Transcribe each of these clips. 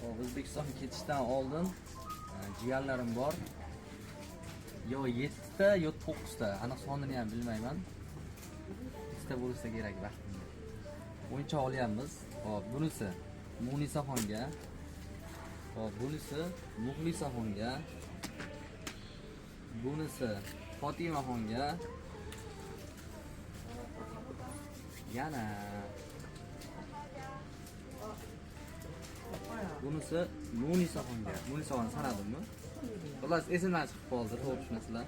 O'zbekistonga ketishdan oldin jiyanlarim bor. Yo 7 ta, yo 9 ta. Aniq sonini ham bilmayman. Ikkita bo'lsa kerak vaqtimda. O'yinchoq olyapmiz. Hop, bunisi Munisaxonga. Hop, bunisi Muxlisaxonga. Bunisi Fotimaxonga. Yana bunisi Munisaxonga. Munisaxon sanadimmi? Xullas esimdan chiqib qoldi, to'g'ri tushunasizlar.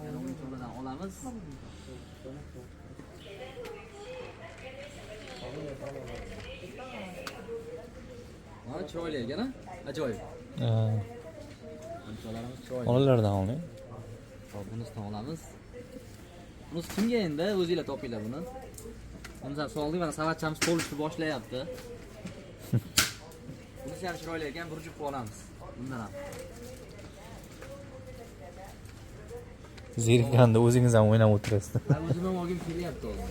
Yana o'yinchoqlardan olamiz. Ha, chiroyli ekan-a? Ajoyib. O'yinchoqlarimiz chiroyli. Onalardan oling. Hop, bunisidan olamiz. Bunisi kimga endi? O'zingizlar topinglar buni. Bunisi ham sog'lik, mana savatchamiz to'lishni boshlayapti. Bunisi ham chiroyli ekan, bir juft olamiz. Bundan ham. Zerikanda o'zingiz ham o'ynab o'tirasiz. O'zim ham olgim kelyapti hozir.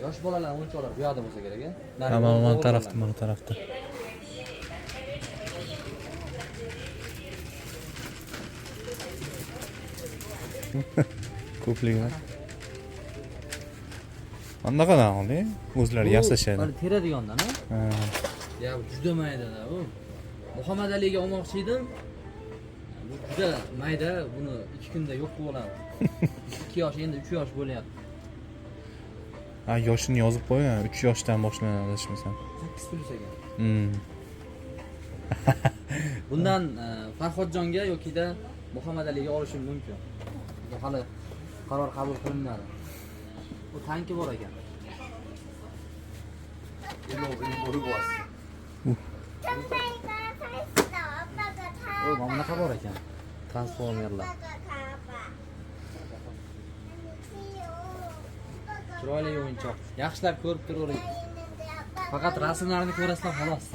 Yosh bolalar o'yinchoqlar bu yoqda bo'lsa kerak-a? Mana tarafda, mana tarafda. Ko'pligi. Anaqadan oling, o'zlari yasashadi. Mana teradigandan-a? Ya juda mayda-da bu. Muhammad Aliga olmoqchi edim. Bu juda mayda, buni 2 kunda yo'q qilib oladi. 2 yosh, endi 3 yosh bo'lyapti. Ha, yoshini yozib qo'ying, 3 yoshdan boshlanadi adashmasam. 8+ ekan. Bundan Farhodjonga yokida Muhammad Aliga olishim mumkin. Hali qaror qabul qilinmadi. Bu tanki bor ekan. O, mana bunaqa bor ekan. Transformerlar. Chiroyli o'yinchoq. Yaxshilab ko'rib turavering. Faqat rasmlarini ko'rasizlar xolos.